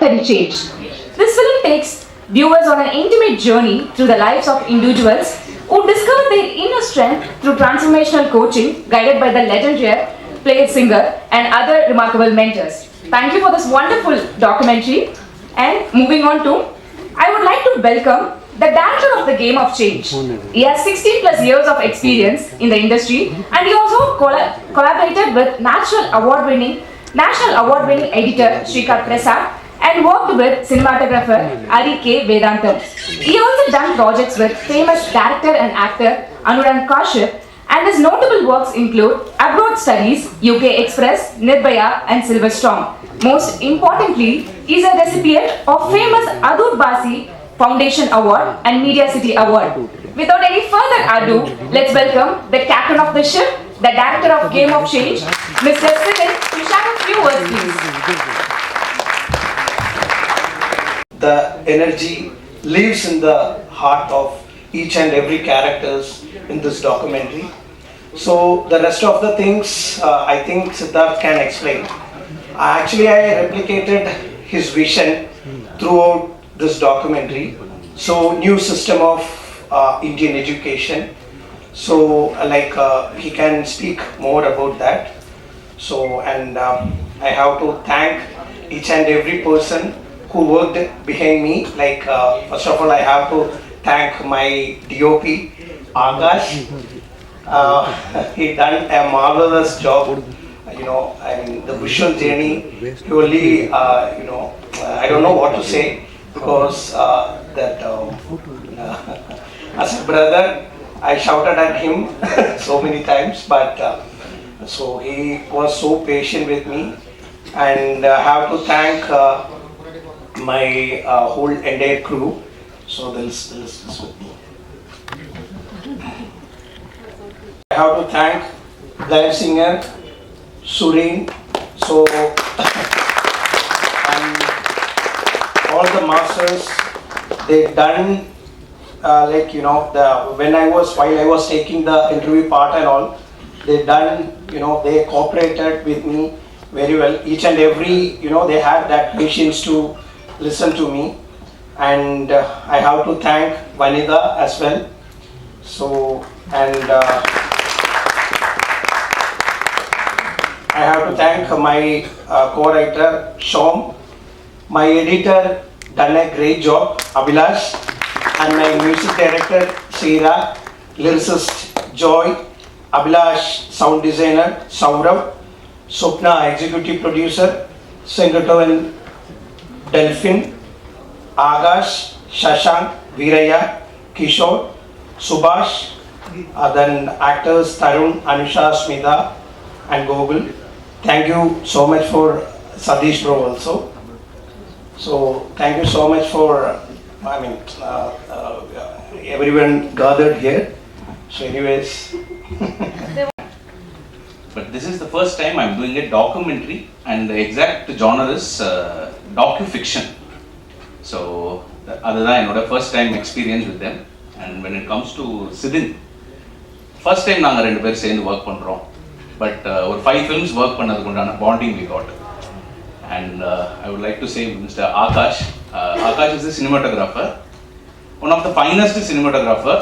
Involuntary Change. This film takes viewers on an intimate journey through the lives of individuals who discover their inner strength through transformational coaching guided by the legendary play singer and other remarkable mentors. Thank you for this wonderful documentary. And moving on to, I would like to welcome the director of the Game of Change. He has 16 plus years of experience in the industry and he also collaborated with National Award-winning editor Shrikant Prasad and worked with cinematographer Ari K. Vedantam. He also done projects with famous director and actor Anurag Kashyap, and his notable works include Abroad Studies, UK Express, Nirbhaya and Silver Storm. Most importantly, he is a recipient of famous Adur Basi Foundation Award and Media City Award. Without any further ado, let's welcome the captain of the ship, the director of Game of Change, Mr. Sidin, to share a few words, please. The energy lives in the heart of each and every characters in this documentary. So the rest of the things I think Siddharth can explain. Actually, I replicated his vision throughout this documentary. So new system of Indian education. So he can speak more about that. So and I have to thank each and every person who worked behind me. First of all, I have to thank my DOP, Akash. He done a marvelous job. The visual journey, purely, I don't know what to say because as a brother, I shouted at him so many times, but so he was so patient with me, and I have to thank my whole entire crew. So this with me. I have to thank live singer Sureen, and all the masters. They done while I was taking the interview part and all, they done, they cooperated with me very well. Each and every, they had that patience to listen to me, and I have to thank Vanida as well. So and I have to thank my co-writer Shom, my editor done a great job, Abhilash, and my music director Sira, lyricist Joy, Abhilash sound designer Saurav, Swapna executive producer, Singleton Delphin, Agash, Shashank, Viraya, Kishore, Subhash, then actors Tarun, Anusha, Smita and Gogul. Thank you so much for Sadish bro also. So thank you so much for everyone gathered here. So anyways. But this is the first time I'm doing a documentary, and the exact genre is docu-fiction. So other than first time experience with them, and when it comes to Sidin, first time நாங்க ரெண்டு பேர் சேர்ந்து work பண்றோம். But ஒரு 5 films work பண்ணதுக்கு உண்டான bonding we got. And I would like to say Mr. Akash. Akash is a cinematographer, one of the finest cinematographer.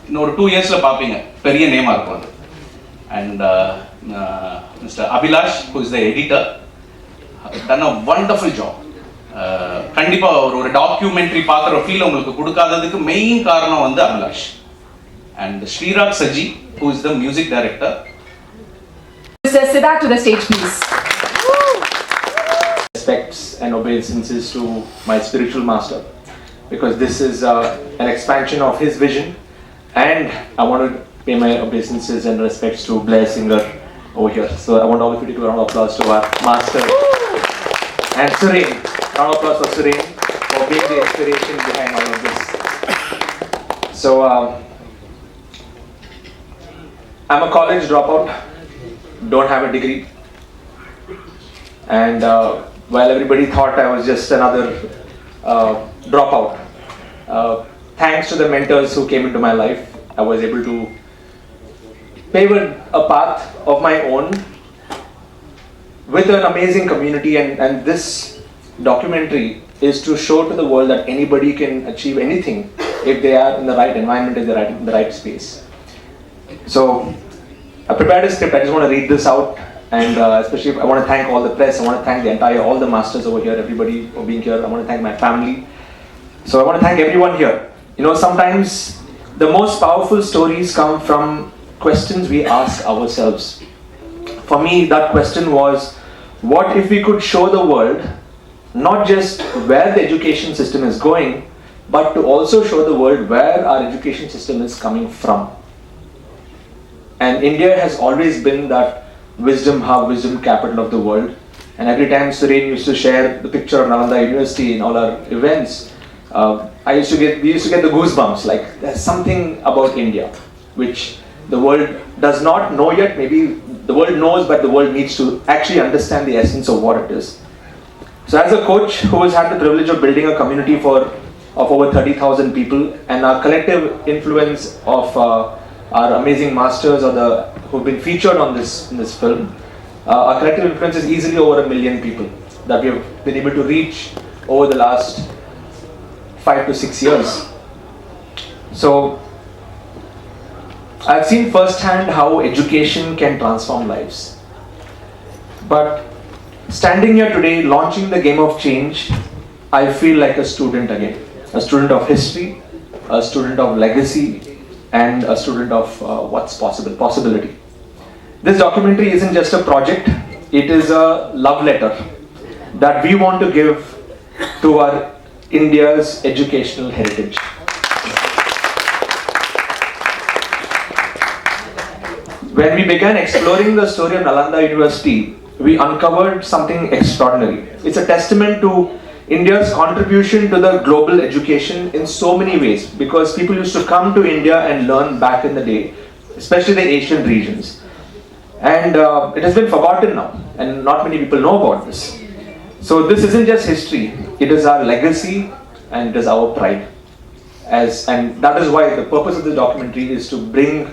இன்னொரு 2 yearsல பாப்பீங்க, பெரிய நேமா இருக்கும் அது. And Mr. Abhilash, who is the editor, done a wonderful job. கண்டிப்பா ஒரு documentary பார்க்குற feel உங்களுக்கு கொடுக்காததுக்கு main காரணம் வந்து Abhilash. And Sriraj Saji, who is the music director. Mr. Siddharth to the stage, please. Respects and obeisances to my spiritual master, because this is an expansion of his vision, and I want to pay my obeisances and respects to Blair Singer over here. So I want all of you to give a round of applause to our master. And Sureen, round of applause for Sureen for being the inspiration behind all of this. So I'm a college dropout, don't have a degree, and while everybody thought I was just another dropout, thanks to the mentors who came into my life, I was able to pave a path of my own with an amazing community, and this documentary is to show to the world that anybody can achieve anything if they are in the right environment, in the right space. So I prepared a script. I just want to read this out, and especially I want to thank all the press. I want to thank all the masters over here, everybody for being here. I want to thank my family. So I want to thank everyone here. Sometimes the most powerful stories come from questions we ask ourselves. For me, that question was, what if we could show the world not just where the education system is going, but to also show the world where our education system is coming from. And India has always been that wisdom hub, wisdom capital of the world. And every time Suren used to share the picture of Nalanda University in all our events, we used to get the goosebumps, like there's something about India which the world does not know yet. Maybe the world knows, but the world needs to actually understand the essence of what it is. So as a coach who has had the privilege of building a community of over 30,000 people, and our collective influence of our amazing masters who've been featured in this film, our collective influence is easily over 1 million people that we have been able to reach over the last 5 to 6 years. So I've seen firsthand how education can transform lives. But standing here today, launching the game of change, I feel like a student again. A student of history, a student of legacy, and a student of what's possibility. This documentary isn't just a project, it is a love letter that we want to give to our India's educational heritage. When we began exploring the story of Nalanda University, we uncovered something extraordinary. It's a testament to India's contribution to the global education in so many ways, because people used to come to India and learn back in the day, especially the Asian regions. And it has been forgotten now, and not many people know about this. So this isn't just history, it is our legacy and it is our pride. And that is why the purpose of the documentary is to bring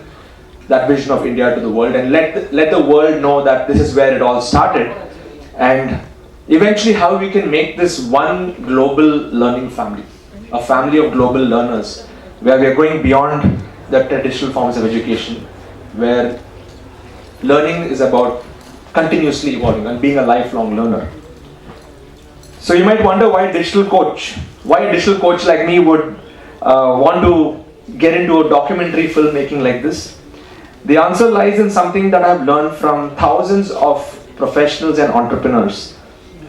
that vision of India to the world and let the world know that this is where it all started, and eventually how we can make this one global learning family, a family of global learners, where we are going beyond the traditional forms of education, where learning is about continuously evolving and being a lifelong learner. So you might wonder why a digital coach like me would want to get into a documentary filmmaking like this. The answer lies in something that I've learned from thousands of professionals and entrepreneurs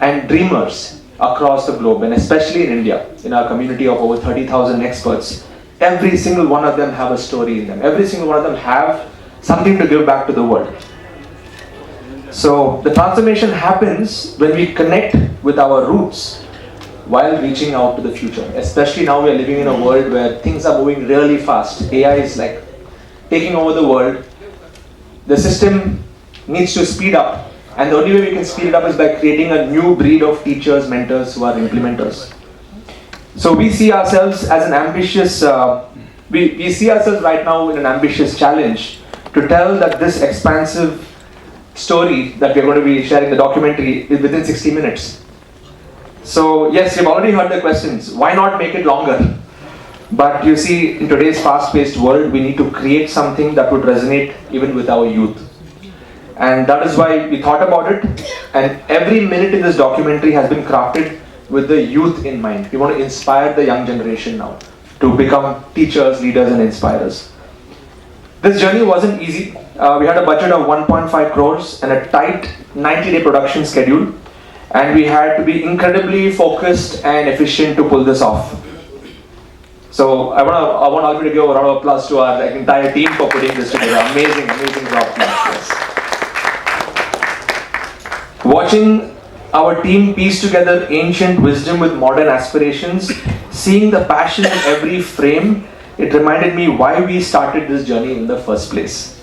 and dreamers across the globe, and especially in India, in our community of over 30,000 experts. Every single one of them have a story in them. Every single one of them have something to give back to the world. So the transformation happens when we connect with our roots while reaching out to the future. Especially now we are living in a world where things are moving really fast. AI is like taking over the world. The system needs to speed up, and the only way we can speed it up is by creating a new breed of teachers, mentors who are implementers. So we see ourselves as an ambitious, we see ourselves right now in an ambitious challenge to tell that this expansive story that we're going to be sharing the documentary is within 60 minutes. So yes, you've already heard the questions. Why not make it longer? But you see, in today's fast-paced world, we need to create something that would resonate even with our youth. And that is why we thought about it. And every minute in this documentary has been crafted with the youth in mind. We want to inspire the young generation now to become teachers, leaders, and inspirers. This journey wasn't easy. We had a budget of 1.5 crores and a tight 90-day production schedule. And we had to be incredibly focused and efficient to pull this off. So I want all of you to give a round of applause to our entire team for putting this together. Amazing job. Yes. Watching our team piece together ancient wisdom with modern aspirations, seeing the passion in every frame, it reminded me why we started this journey in the first place.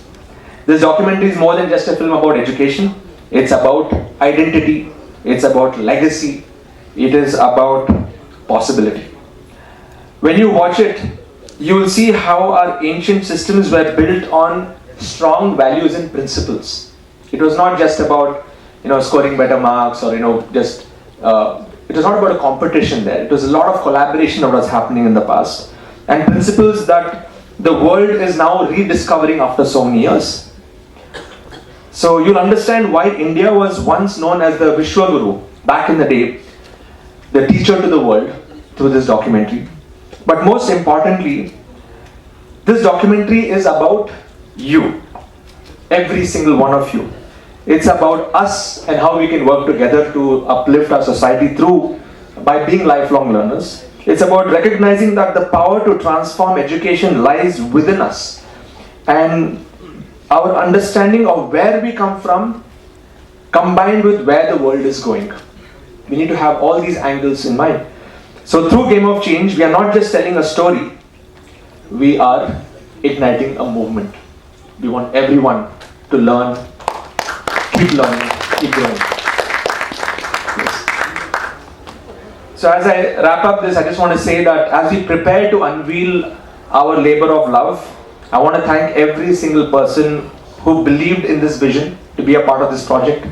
This documentary is more than just a film about education. It's about identity. It's about legacy. It is about possibility. When you watch it, you will see how our ancient systems were built on strong values and principles. It was not just about scoring better marks or just it was not about a competition there. It was a lot of collaboration that was happening in the past, and principles that the world is now rediscovering after so many years. So you'll understand why India was once known as the Vishwaguru back in the day, the teacher to the world, through this documentary. But most importantly, this documentary is about you, every single one of you. It's about us and how we can work together to uplift our society through by being lifelong learners. It's about recognizing that the power to transform education lies within us, and our understanding of where we come from combined with where the world is going. We need to have all these angles in mind. So through Game of Change, we are not just telling a story, we are igniting a movement. We want everyone to learn, keep learning, keep growing. Yes. So as I wrap up this, I just want to say that as we prepare to unveil our labor of love, I want to thank every single person who believed in this vision to be a part of this project.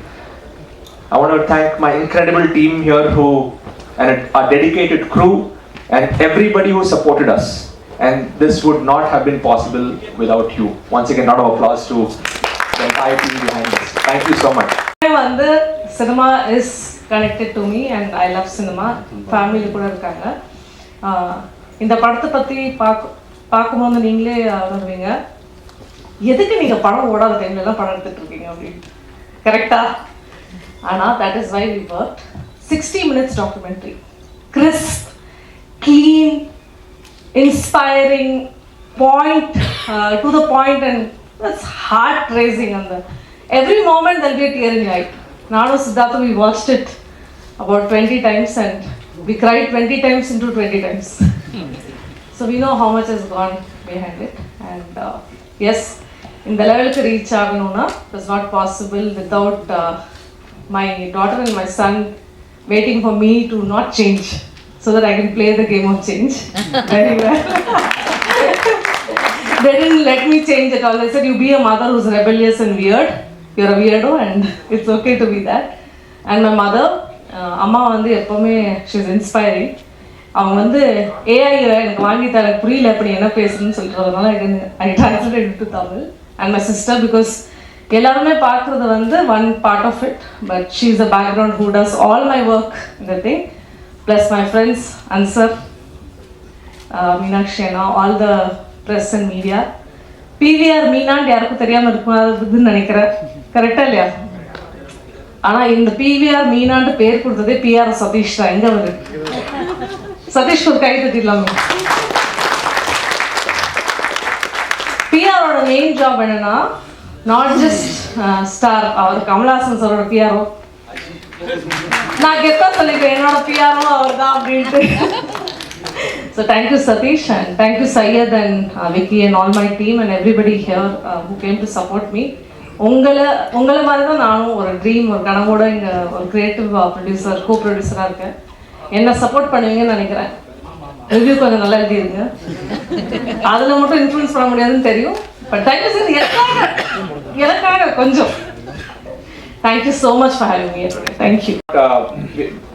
I want to thank my incredible team here and our dedicated crew and everybody who supported us. And this would not have been possible without you. Once again, round of applause to the entire team behind this. Thank you so much. Cinema is connected to me and I love cinema. Family கூட இருக்காங்க. இந்த படத்தை பத்தி பார்க்கும்போது நீங்களே உணர்வீங்க, எதுக்கு நீங்க படம் ஓடாத டைம்ல எல்லாம் படம் எடுத்துட்டு இருக்கீங்க அப்படின்னு. கரெக்டா? ஆனால் that is why we worked. 60 minutes documentary, crisp, clean, inspiring, to the point, and it's heart raising. And every moment there'll be a tear in your eye. Nanu Siddhartha, we watched it about 20 times and we cried 20 times into 20 times. So we know how much has gone behind it. And yes, in the level to reach Aganuna, it was not possible without my daughter and my son waiting for me to not change so that I can play the game of change very well. They didn't let me change at all. They said, you be a mother who's rebellious and weird. You're a weirdo and it's okay to be that. And my mother, Amma வந்து எப்பவுமே she's inspiring. அவங்க வந்து AI எனக்கு வாங்கி தர புரியல அப்படி என்ன பேசுறேன்னு சொல்றதுனால I translated it to Tamil. And my sister, because எல்லாருமே பார்க்குறது வந்து one part of it, but she's a background who does all my work in the thing, plus my friends Ansar, Meenakshi, all the press and media. PVR மீனான்னு யாருக்கும் தெரியாமல் இருக்குன்னு நினைக்கிறேன், கரெக்டா இல்லையா? ஆனால் இந்த PVR மீனான்னு பேர் கொடுத்ததே PR சதீஷ் தான். எங்கே வருது சதீஷ்? ஒரு கை தட்டிடலாமே. PRோட மெயின் ஜாப் என்னன்னா, நாட் ஜஸ்ட் ஸ்டார், அவர் கமல்ஹாசன் சாரோட பிஆர்ஓ. நான் கெத்தா சொல்லிக்கிறேன், என்னோட பிஆர்ஓ அவர் தான் அப்படின்ட்டு. So thank you Satish, and thank you Syed and Vicky and all my team and everybody here who came to support me. உங்களை மாதிரி தான் நானும் ஒரு ட்ரீம், ஒரு கனவோட இங்கே ஒரு கிரியேட்டிவ் ப்ரொடியூசர், கோ ப்ரொடியூசராக இருக்கேன். என்ன சப்போர்ட் பண்ணுவீங்கன்னு நினைக்கிறேன். ரிவ்யூ கொஞ்சம் நல்லா எழுதிருங்க, அதில் மட்டும் இன்ஃப்ளூயன்ஸ் பண்ண முடியாதுன்னு தெரியும். பட் தேங்க்யூ சார், எனக்காக கொஞ்சம். Thank you so much for having me here today. Thank you.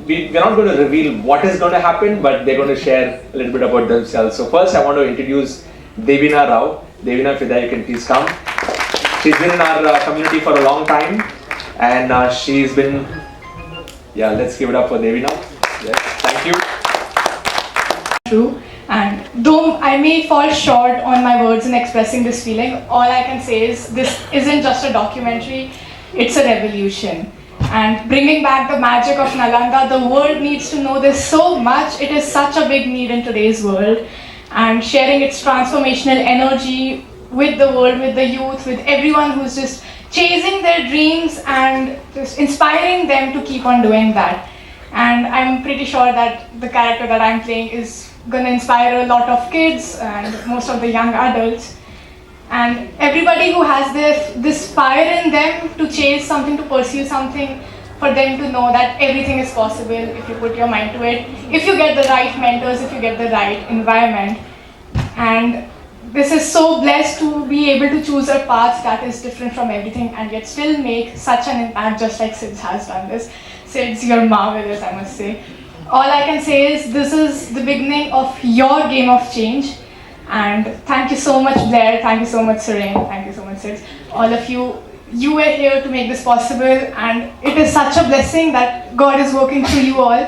We're not going to reveal what is going to happen, but they're going to share a little bit about themselves. So first I want to introduce Devina Rao. Devina, Fida, you can please come. She's been in our community for a long time, and she's been, let's give it up for Devina. Yes, thank you. True. And though I may fall short on my words in expressing this feeling, all I can say is this isn't just a documentary, it's a revolution. And bringing back the magic of Nalanda, the world needs to know this so much. It is such a big need in today's world. And sharing its transformational energy with the world, with the youth, with everyone who's just chasing their dreams and just inspiring them to keep on doing that. And I'm pretty sure that the character that I'm playing is going to inspire a lot of kids and most of the young adults. And everybody who has this fire in them to chase something, to pursue something, for them to know that everything is possible if you put your mind to it, if you get the right mentors, if you get the right environment. And this is so blessed to be able to choose a path that is different from everything and yet still make such an impact, just like Sids has done this. Sids, you're marvelous, I must say. all I can say is this is the beginning of your game of change. And thank you so much, Blair. Thank you so much, Suren. Thank you so much, Sid. All of you, you were here to make this possible. And it is such a blessing that God is working through you all,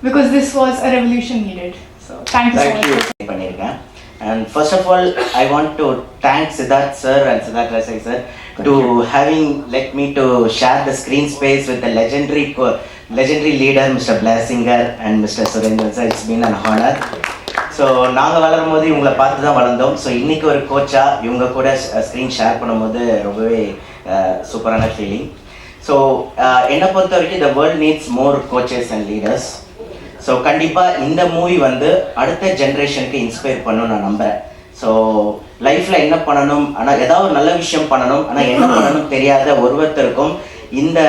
because this was a revolution needed. So thank you so much. பண்ணிருக்கேன். And first of all, I want to thank Siddharth sir and Siddharth Rasai sir to having let me to share the screen space with the legendary leader Mr. Blair Singer and Mr. Surendran sir. It's been an honor. So நாங்கள் வளரும்போது இவங்களை பார்த்து தான் வளர்ந்தோம். So இன்றைக்கி ஒரு கோச்சாக இவங்க கூட ஸ்க்ரீன் ஷேர் பண்ணும்போது ரொம்பவே சூப்பரான ஃபீலிங். ஸோ என்னை பொறுத்த வரைக்கும் the world needs more coaches and leaders. So கண்டிப்பாக இந்த மூவி வந்து அடுத்த ஜென்ரேஷனுக்கு இன்ஸ்பயர் பண்ணணும்னு நான் நம்புகிறேன். ஸோ லைஃப்பில் என்ன பண்ணணும், ஆனால் ஏதாவது ஒரு நல்ல விஷயம் பண்ணணும், ஆனால் என்ன பண்ணணும் தெரியாத ஒருத்தருக்கும் இந்த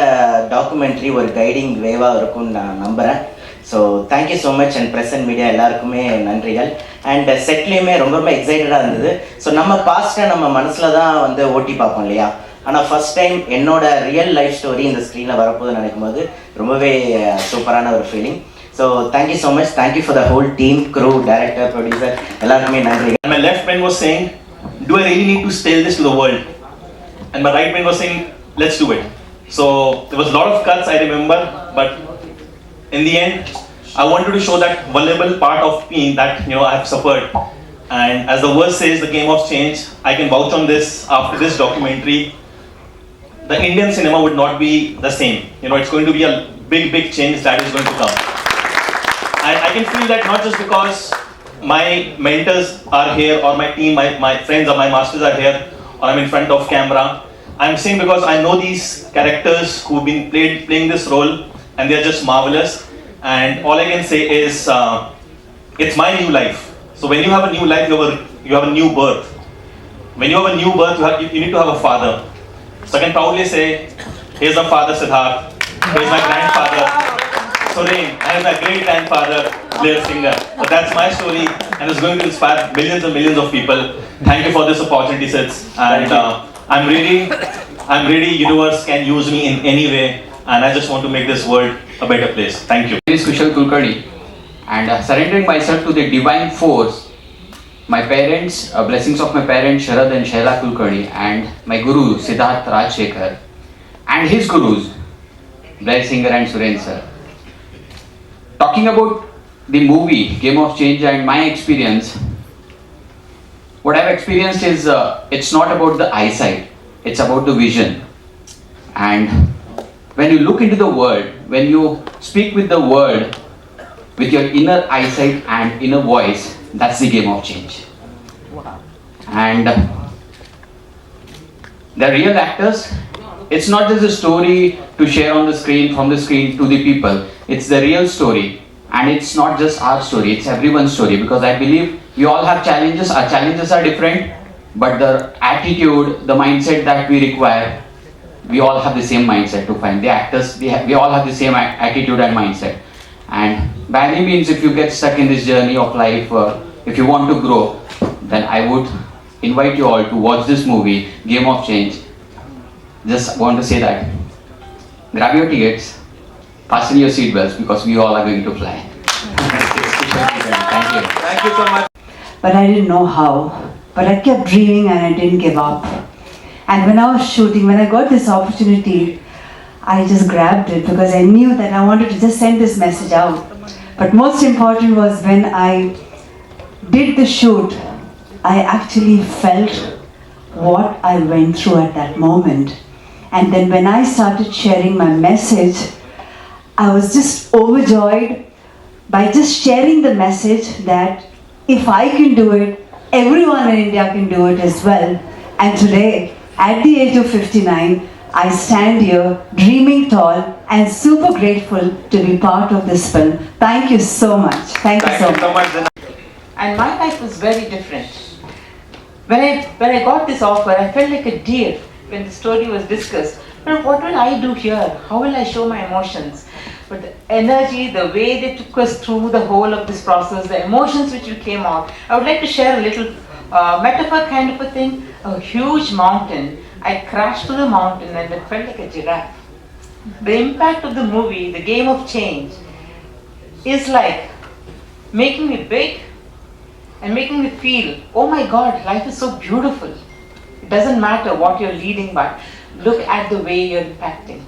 டாக்குமெண்ட்ரி ஒரு கைடிங் வேவாக இருக்கும்னு நான் நம்புகிறேன். So thank you so much and present media எல்லாருக்குமே நன்றிகள். அண்ட் செட்லேயுமே ரொம்ப எக்ஸைட்டடாக இருந்தது. ஸோ நம்ம பாஸ்ட்டை நம்ம மனசில் தான் வந்து ஓட்டி பார்ப்போம் இல்லையா, ஆனால் ஃபஸ்ட் டைம் என்னோட ரியல் லைஃப் ஸ்டோரி இந்த ஸ்க்ரீனில் வரப்போகுது நினைக்கும் போது ரொம்பவே சூப்பரான ஒரு feeling. So thank you so much. Thank you for the whole team, crew, director, producer எல்லாருக்குமே நன்றி. My left brain was saying, do I really need to tell this to the world? And my right brain was saying, let's do it. So there was a lot of cuts I remember, but in the end, I wanted to show that vulnerable part of me that I have suffered. And as the verse says, the game of change, I can vouch on this. After this documentary, the Indian cinema would not be the same. It's going to be a big change that is going to come. And I can feel that not just because my mentors are here or my team, my friends or my masters are here or I'm in front of camera. I'm saying because I know these characters who've been playing this role, and they're just marvelous. And all I can say is it's my new life. So when you have a new life, you have a new birth. When you have a new birth, you need to have a father. So I can proudly say, here's my father Siddharth, here's my grandfather Suren, and my great grandfather Blair Singer. So that's my story, and it's going to inspire millions and millions of people. Thank you for this opportunity, Sids. And I'm ready. Universe can use me in any way, and I just want to make this world a better place. Thank you. My name is Kushal Kulkarni, and surrendering myself to the divine force, my parents, blessings of my parents Sharad and Shaila Kulkarni, and my guru Siddharth Rajshekhar, and his gurus Blair Singer and Suren sir. Talking about the movie Game of Change and my experience, what I've experienced is it's not about the eyesight, it's about the vision. And when you look into the world, when you speak with the world with your inner eyesight and inner voice, that's the game of change. Wow. And the real actors, it's not just a story to share on the screen, from the screen to the people. It's the real story. And it's not just our story, it's everyone's story. Because I believe we all have challenges. Our challenges are different, but the attitude, the mindset that we require, we all have the same mindset to find. The actors, we all have the same attitude and mindset. And by any means, if you get stuck in this journey of life, if you want to grow, then I would invite you all to watch this movie, Game of Change. Just want to say that, grab your tickets, fasten your seatbelts, because we all are going to fly. Thank you. Thank you so much. But I didn't know how. But I kept dreaming and I didn't give up. And when I was shooting, when I got this opportunity, I just grabbed it because I knew that I wanted to just send this message out. But most important was when I did the shoot, I actually felt what I went through at that moment. And then when I started sharing my message, I was just overjoyed by just sharing the message that if I can do it, everyone in India can do it as well. And today, at the age of 59, I stand here dreaming tall and super grateful to be part of this film. Thank you so much. Thank you so much. And my life was very different. When I got this offer, I felt like a deer when the story was discussed. But what will I do here? How will I show my emotions? But the energy, the way they took us through the whole of this process, the emotions which came out, I would like to share a little metaphor kind of a thing. A huge mountain. I crashed through the mountain and it felt like a giraffe. The impact of the movie, the Game of Change, is like making me big and making me feel, oh my God, life is so beautiful. It doesn't matter what you're leading, but look at the way you're impacting.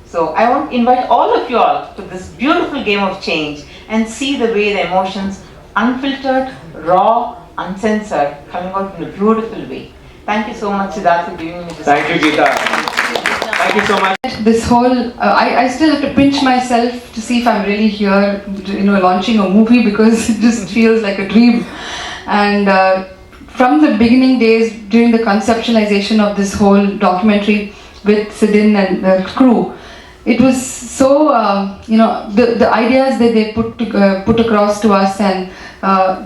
So I want to invite all of you all to this beautiful game of change and see the way the emotions, unfiltered, raw, uncensored, coming out in a beautiful way. Thank you so much, Siddharth, for giving me this. Thank you, Geeta. Thank you so much. This whole, I still have to pinch myself to see if I'm really here, launching a movie, because it just feels like a dream. And from the beginning days, during the conceptualization of this whole documentary with Sidin and the crew, it was so, the ideas that they put across to us, and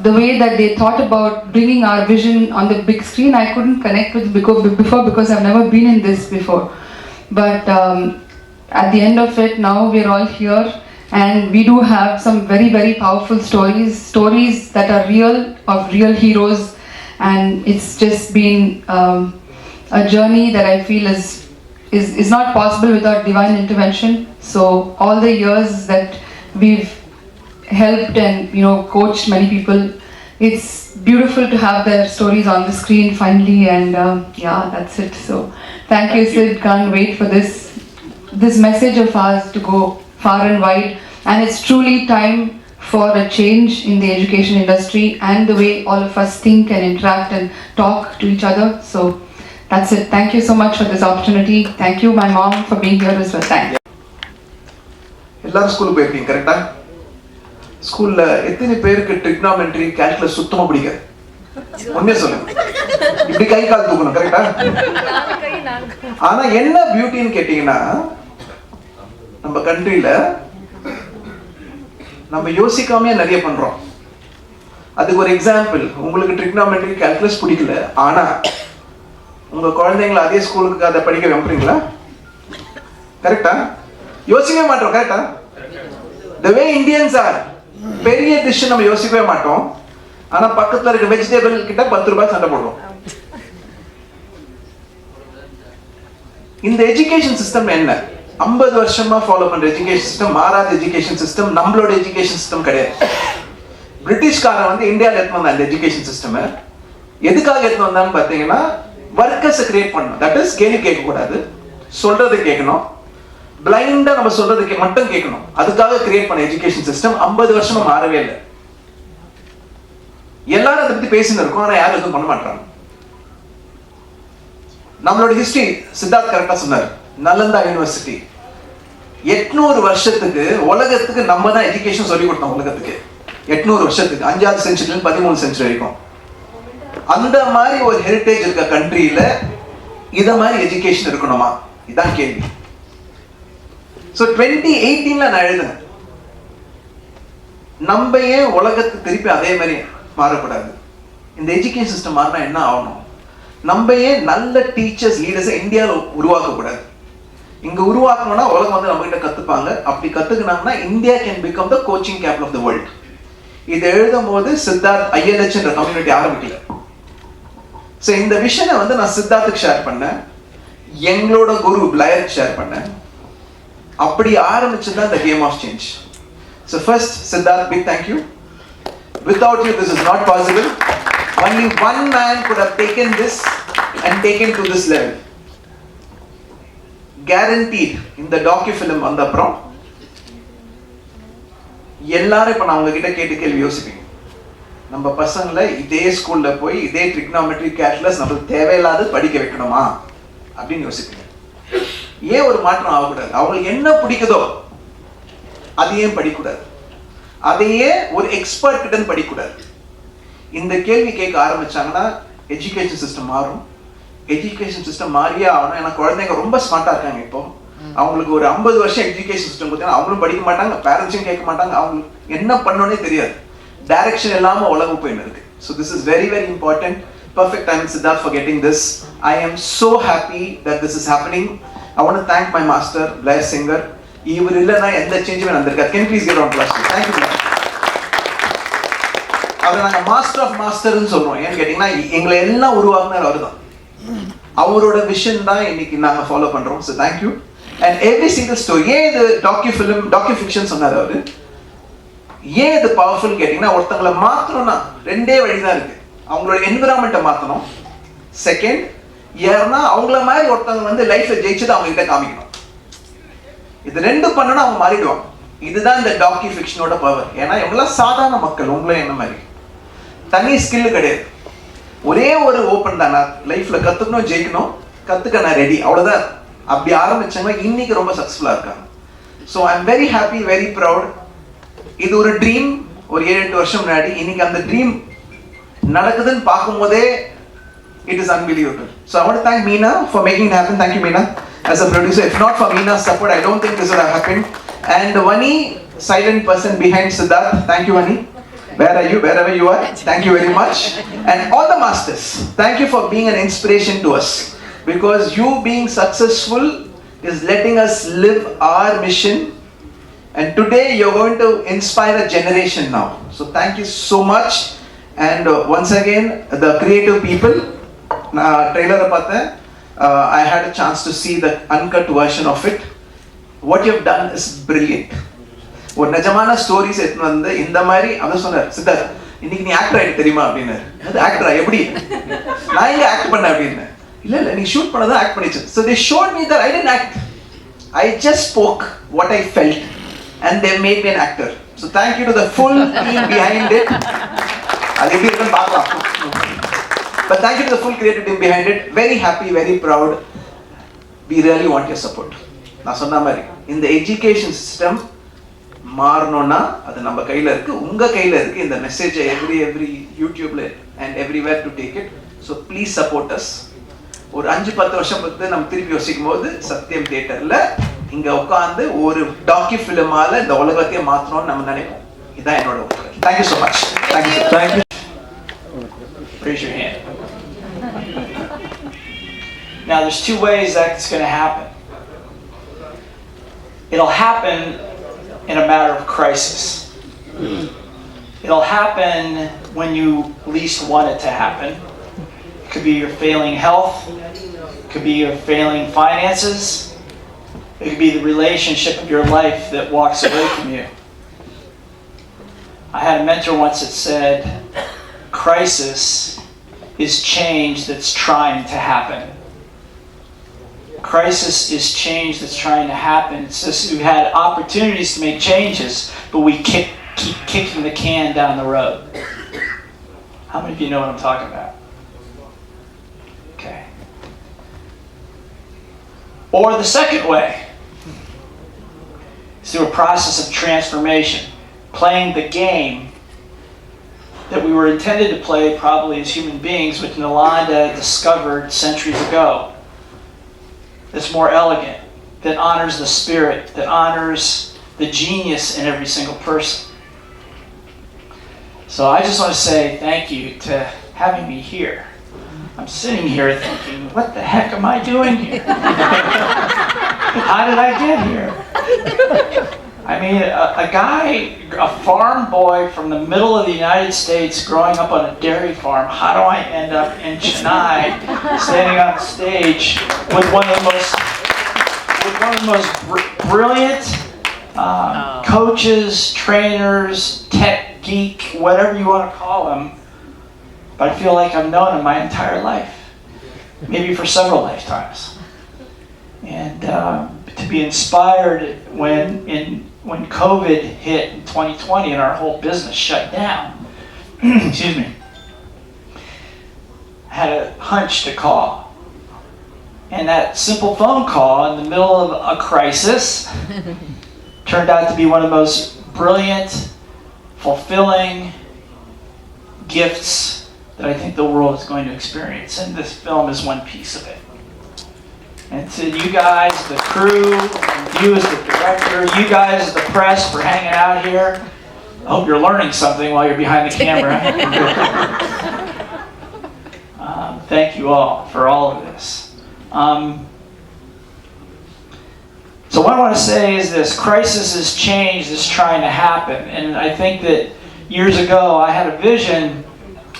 the way that they thought about bringing our vision on the big screen, I couldn't connect with before because I've never been in this before. But at the end of it, now we're all here, and we do have some very, very powerful stories that are real, of real heroes, and it's just been a journey that I feel is not possible without divine intervention. So all the years that we've helped and coached many people, it's beautiful to have their stories on the screen finally, and yeah, that's it. So thank you, Sid. Can't wait for this message of ours to go far and wide, and it's truly time for a change in the education industry and the way all of us think and interact and talk to each other. So that's it. Thank you so much for this opportunity. Thank you, my mom, for being here as well. Thank you. எல்லாரும் ஸ்கூலுக்கு போயிருக்கீங்க கரெக்டா? ஸ்கூல்ல எத்தனை பேருக்கு trigonometry calculus சுத்தமா பிடிக்காது? உண்மையா சொல்லுங்க. இப்படி கை கால் தூக்கணும் கரெக்டா? ஆனா என்ன பியூட்டின்னு கேட்டீங்கன்னா, நம்ம கண்ட்ரியில நம்ம யோசிக்காமயே நிறைய பண்றோம். அதுக்கு ஒரு எக்ஸாம்பிள், உங்களுக்கு ட்ரிக்னாமெட்ரி கால்குலஸ் பிடிக்கல, ஆனா உங்க குழந்தைங்களை அதே ஸ்கூலுக்கு அதை படிக்க வைப்பீங்களா? கரெக்டா? யோசிக்கவே மாட்டோம். கரெக்டா? The way Indians are, பெரிய டிஷ் நம்ம யோசிக்கவே மாட்டோம், ஆனா பக்கத்துல இருக்க வெஜிடபிள் கிட்ட 10 ரூபாய் சண்டை போடுவோம். இந்த எஜுகேஷன் சிஸ்டம் என்ன? 50 வருஷமா ஃபாலோ பண்ற எஜுகேஷன் சிஸ்டம், மாறாத எஜுகேஷன் சிஸ்டம், நம்மளோட எஜுகேஷன் சிஸ்டம் கிடையாது. பிரிட்டிஷ்காரன் வந்து இந்தியாவில் எடுத்து வந்தான் இந்த எஜுகேஷன் சிஸ்டம். எதுக்காக எடுத்து வந்தான்னு பார்த்தீங்கன்னா, ஒர்க்கர்ஸை கிரியேட் பண்ணணும். தட் இஸ் கேள்வி கேட்கக்கூடாது, சொல்றது கேட்கணும், பிளைண்டா நம்ம சொல்றது மட்டும் கேட்கணும். அதுக்காக கிரியேட் பண்ண எஜுகேஷன் சிஸ்டம் 50 வருஷமா மாறவே இல்லை. எல்லாரும் அதை பத்தி பேசின்னு இருக்கோம், ஆனா யாரும் எதுவும் பண்ண மாட்டாங்க. நம்மளோட ஹிஸ்டரி சித்தார்த் கரெக்டா சொன்னார். நலந்தா யூனிவர்சிட்டி 800 வருஷத்துக்கு உலகத்துக்கு நம்ம தான் எஜுகேஷன் சொல்லி கொடுத்தோம். உலகத்துக்கு 800 வருஷத்துக்கு, 5th செஞ்சுரியில 13th செஞ்சுரி வரைக்கும். அந்த மாதிரி ஒரு ஹெரிட்டேஜ் இருக்க கண்ட்ரியில இத மாதிரி எஜுகேஷன் இருக்கணுமா? இதான் கேள்வி. ஸோ 2018 நான் எழுதுனேன், நம்ம ஏன் உலகத்துக்கு திருப்பி அதே மாதிரி மாறக்கூடாது? இந்த எஜுகேஷன் சிஸ்டம் மாறினா என்ன ஆகணும்? நம்ம ஏன் நல்ல டீச்சர்ஸ் லீடர்ஸ் இந்தியாவில் உருவாக்கக்கூடாது? இங்க உருவாக்கணும்னா உலகம் வந்து நம்ம கிட்ட கத்துப்பாங்க. அப்படி கத்துக்கினாங்கன்னா India can become the coaching capital of the world. இது எழுதும் போது சித்தார்த் ILH என்ற கம்யூனிட்டி ஆரம்பிக்கல. ஸோ இந்த விஷனை வந்து நான் சித்தார்த்துக்கு ஷேர் பண்ணேன், எங்களோட குரு பிளையருக்கு ஷேர் பண்ணேன். அப்படி ஆரம்பிச்சதுதான் the game of change. So first, Siddharth, big thank you. Without you, this is not possible. Only one man could have taken this and taken to this level. Guaranteed, in the docu-film வந்த அப்புறம் எல்லாரும் இப்ப நான் உங்ககிட்ட கேள்வி யோசிப்பீங்க. நம்ம பசங்களை இதே ஸ்கூல்ல போய் இதே ட்ரிக்னாமெட்ரி கால்குலஸ் நம்மளுக்கு தேவையில்லாத படிக்க வைக்கணுமா அப்படின்னு யோசிப்பீங்க. ஏன் ஒரு மாற்றம் ஆகக்கூடாது? அவங்களுக்கு என்ன பிடிக்குதோ அது ஏன் படிக்கூடாது? அதையே ஒரு எக்ஸ்பர்ட் கிட்ட படிக்கூடாது? இந்த கேள்வி கேட்க ஆரம்பிச்சாங்கன்னா எஜுகேஷன் சிஸ்டம் மாறும். எஜுகேஷன் சிஸ்டம் மாறியே ஆகணும். ஏன்னா குழந்தைங்க ரொம்ப ஸ்மார்ட்டா இருக்காங்க. இப்போ அவங்களுக்கு ஒரு 50 வருஷம் எஜுகேஷன் சிஸ்டம் கொடுத்தீங்கன்னா அவங்களும் படிக்க மாட்டாங்க, பேரண்ட்ஸும் கேட்க மாட்டாங்க, அவங்களுக்கு என்ன பண்ணணும்னே தெரியாது, டைரக்ஷன் இல்லாம உலகம் போயின்னு இருக்கு. So this is very, very important. Perfect timing, Siddharth, for getting this. I am so happy that this is happening. I want to thank my master, Blair Singer. இவர் இல்லைன்னா எந்த சேஞ்சுமே நடந்திருக்காது. Can you please get on class? Thank you. அவரை நாங்கள் master of மாஸ்டர்னு சொல்றோம். ஏன்னு கேட்டீங்கன்னா எங்களை எல்லாம் உருவாக்குனார் அவர் தான். அவரோட விஷன் தான் இன்னைக்கு நாங்கள் ஃபாலோ பண்றோம். So thank you. And every single story, ஏன் இது டாக்யூ ஃபிக்ஷன் சொன்னார் அவரு? ஏன் இது பவர்ஃபுல் கேட்டிங்கன்னா, ஒருத்தங்களை மாற்றணும்னா ரெண்டே வழி தான் இருக்கு. அவங்களோட என்விரான்மெண்ட்டை மாற்றணும். செகண்ட், ஏன்னா அவங்கள மாதிரி ஒருத்தவங்க வந்து லைஃப்ல ஜெயிச்சது அவங்க கிட்ட காமிக்கணும். இது ரெண்டும் பண்ணணும், அவங்க மாறிடுவாங்க. இதுதான் இந்த டாக்கி ஃபிக்ஷனோட பவர். ஏன்னா எவ்வளவு சாதாரண மக்கள், உங்களும் என்ன மாதிரி தனி ஸ்கில் கிடையாது. ஒரே ஒரு ஓப்பன் தான், நான் லைஃப்ல கத்துக்கணும், ஜெயிக்கணும், கத்துக்க நான் ரெடி, அவ்வளவுதான். அப்படி ஆரம்பிச்சவங்க இன்னைக்கு ரொம்ப சக்சஸ்ஃபுல்லா இருக்காங்க. So I am very happy, very proud. இது ஒரு ட்ரீம், ஒரு 7-8 வருஷம் முன்னாடி. இன்னைக்கு அந்த ட்ரீம் நடக்குதுன்னு பார்க்கும்போதே it is unbelievable. So I want to thank Meena for making it happen. Thank you, Meena, as a producer. If not for Meena's support, I don't think this would have happened. And Vani, silent person behind Siddharth. Thank you, Vani. Where are you? Wherever you are. Thank you very much. And all the masters, thank you for being an inspiration to us. Because you being successful is letting us live our mission. And today you're going to inspire a generation now. So thank you so much. And once again, the creative people, trailer I had a chance to see the uncut version of it. What you have done is brilliant. ஒரு நிஜமான stories எடுத்துன்னு வந்து இந்த மாதிரி அவன் சொன்னார், சித்தார்த் இன்னைக்கு நீ ஆக்டர் ஆகிட்டு தெரியுமா அப்படின்னாரு. அது ஆக்டரா எப்படி? நான் எங்க ஆக்ட் பண்ண அப்படின்னு. இல்ல நீ ஷூட் பண்ணதான் ஆக்ட் பண்ணிச்சு. So they showed me that I didn't act. I just spoke what I felt and they made me an actor. So thank you to the full team behind it. அது எப்படி இருக்குன்னு பார்க்கலாம். But thank you to the full creative team behind it. Very happy, very proud. We really want your support. நான் சொன்ன மாதிரி இந்த education system மாறணும்னா அது நம்ம கையில இருக்கு, உங்க கையில இருக்கு. இந்த மெசேஜை எவ்ரி யூடியூப்ல and everywhere to take it. So please support us. ஒரு 5-10 வருஷம் பத்தி நம்ம திருப்பி யோசிக்கும் போது சத்யம் தியேட்டர்ல இங்க உட்கார்ந்து ஒரு டாக்கி ஃபிலிமால இந்த உலகத்தையே மாற்றணும்னு நம்ம நினைப்போம். இதான் என்னோட உணர்வு. Thank you so much. Thank you. Thank you. Raise your hand. Now there's two ways that's going to happen. It'll happen in a matter of crisis. It'll happen when you least want it to happen. It could be your failing health, it could be your failing finances, it could be the relationship of your life that walks away from you. I had a mentor once that said, crisis is change that's trying to happen. Crisis is change that's trying to happen. It's just we had opportunities to make changes, but we keep kicking the can down the road. How many of you know what I'm talking about? Okay. Or the second way is through a process of transformation, playing the game that we were intended to play probably as human beings, which Nalanda discovered centuries ago. That's more elegant, that honors the spirit, that honors the genius in every single person. So I just want to say thank you to having me here. I'm sitting here thinking, what the heck am I doing here? How did I get here? I mean, a guy, a farm boy from the middle of the United States growing up on a dairy farm, how do I end up in Chennai standing on stage with one of the most brilliant coaches, trainers, tech geek, whatever you want to call them, but I feel like I've known him my entire life, maybe for several lifetimes. And to be inspired when COVID hit in 2020 and our whole business shut down, excuse me, I had a hunch to call. And that simple phone call in the middle of a crisis turned out to be one of the most brilliant, fulfilling gifts that I think the world is going to experience. And this film is one piece of it. And to you guys, the crew, you as the director, you guys as the press for hanging out here. I hope you're learning something while you're behind the camera. Thank you all for all of this. So what I want to say is this: crisis is change that's trying to happen. And I think that years ago I had a vision.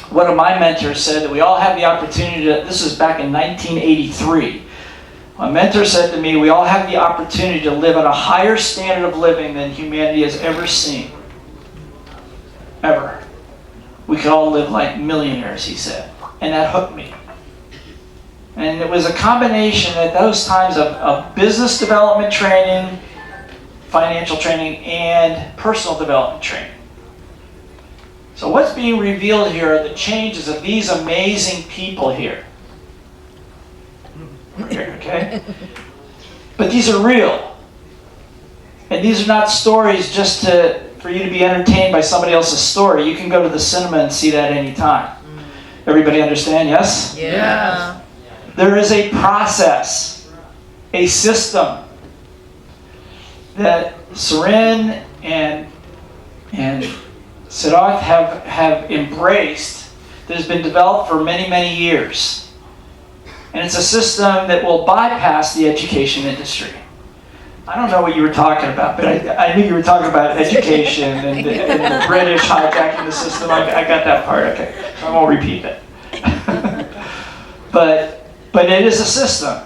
One of my mentors said that we all have the opportunity to, this is back in 1983. My mentor said to me, we all have the opportunity to live at a higher standard of living than humanity has ever seen. ever. We could all live like millionaires, he said. And that hooked me. And it was a combination at those times of business development training, financial training, and personal development training. So what's being revealed here are the changes of these amazing people here. Okay? But these are real. And these are not stories just for you to be entertained by somebody else's story. You can go to the cinema and see that anytime. Everybody understand, yes? Yeah. There is a process, a system that Surin and Siddharth have embraced that has been developed for many, many years. And it's a system that will bypass the education industry. I don't know what you were talking about, but I knew you were talking about education and the British hijacking the system. I got that part, okay. So I won't repeat it. But it is a system.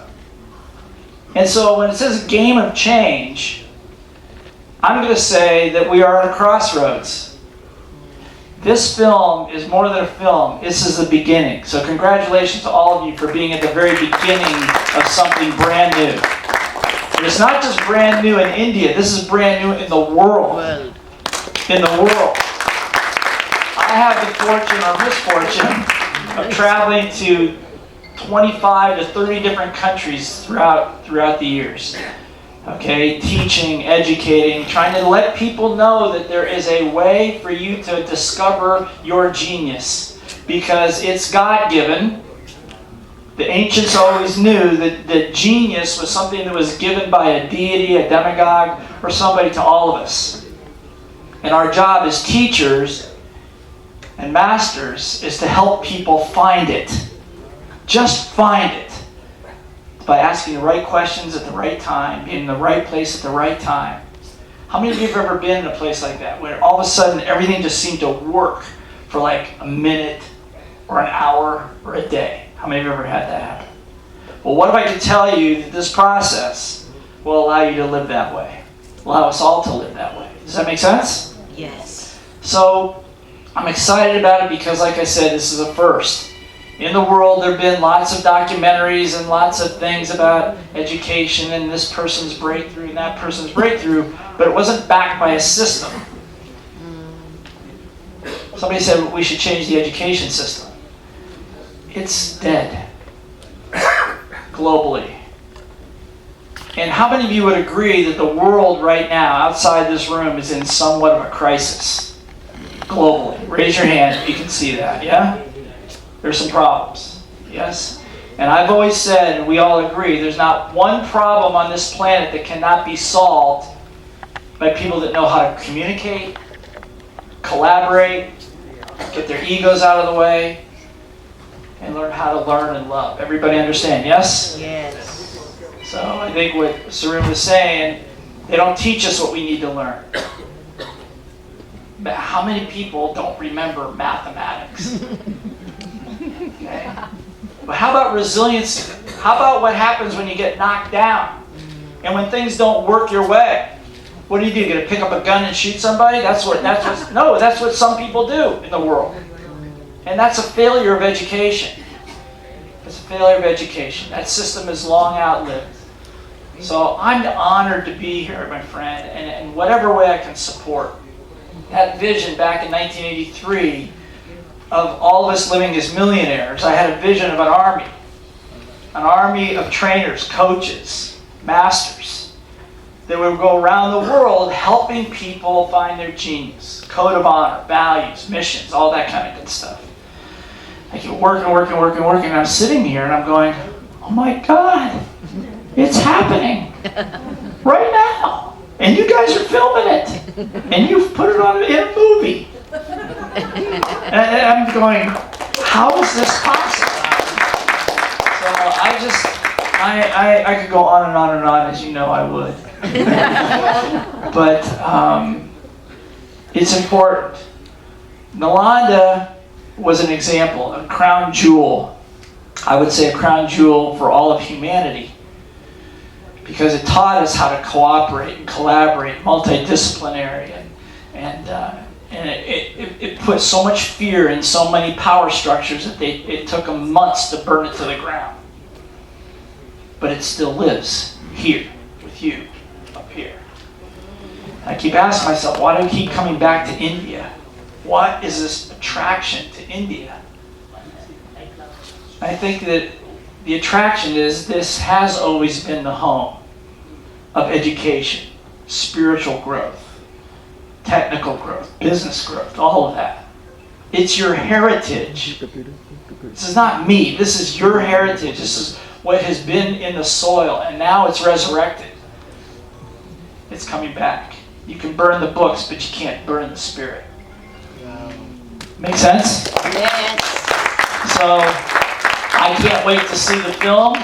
And so when it says game of change, I'm going to say that we are at a crossroads. This film is more than a film. This is the beginning. So congratulations to all of you for being at the very beginning of something brand new. And it's not just brand new in India. This is brand new in the world. In the world. I have the fortune or misfortune of traveling to 25 to 30 different countries throughout the years. Okay, teaching, educating, trying to let people know that there is a way for you to discover your genius. Because it's God-given. The ancients always knew that genius was something that was given by a deity, a demagogue, or somebody to all of us. And our job as teachers and masters is to help people find it. Just find it. By asking the right questions at the right time, being in the right place at the right time. How many of you have ever been in a place like that, where all of a sudden everything just seemed to work for like a minute, or an hour, or a day? How many of you have ever had that happen? Well, what if I could tell you that this process will allow you to live that way? Allow us all to live that way. Does that make sense? Yes. So, I'm excited about it because, like I said, this is a first. In the world, there have been lots of documentaries and lots of things about education and this person's breakthrough and that person's breakthrough, but it wasn't backed by a system. Somebody said we should change the education system. It's dead. Globally. And how many of you would agree that the world right now, outside this room, is in somewhat of a crisis? Globally. Raise your hand if you can see that, yeah? There's some problems, yes? And I've always said, and we all agree, there's not one problem on this planet that cannot be solved by people that know how to communicate, collaborate, get their egos out of the way, and learn how to learn and love. Everybody understand, yes? Yes. So I think what Surin was saying, they don't teach us what we need to learn. But how many people don't remember mathematics? Okay. But how about resilience? How about what happens when you get knocked down? And when things don't work your way? What do? You're gonna pick up a gun and shoot somebody? That's what some people do in the world. And that's a failure of education. It's a failure of education. That system is long outlived. So I'm honored to be here, my friend, and in whatever way I can support. That vision back in 1983 of all of us living as millionaires, I had a vision of an army of trainers, coaches, masters, that would go around the world helping people find their genius, code of honor, values, missions, all that kind of good stuff. I keep working, and I'm sitting here and I'm going, oh my God, it's happening right now. And you guys are filming it. And you've put it on in a movie. And I'm going, how is this possible? So I could go on and on and on, as you know I would. But it's important. Nalanda was an example, a crown jewel. I would say a crown jewel for all of humanity. Because it taught us how to cooperate and collaborate, multidisciplinary, And it put so much fear in so many power structures that it took them months to burn it to the ground. But it still lives here with you up here. I keep asking myself, why do I keep coming back to India? What is this attraction to India? I think that the attraction is this has always been the home of education, spiritual growth, technical growth, business growth, all of that. It's your heritage. This is not me. This is your heritage. This is what has been in the soil, and now it's resurrected. It's coming back. You can burn the books, but you can't burn the spirit. Make sense? Yes. So, I can't wait to see the film.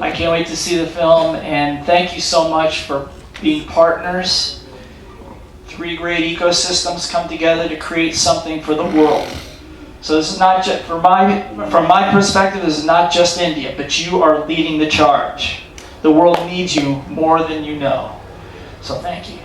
I can't wait to see the film, and thank you so much for being partners. 3 great ecosystems come together to create something for the world. So this is not just, from my perspective, this is not just India, but you are leading the charge. The world needs you more than you know. So thank you.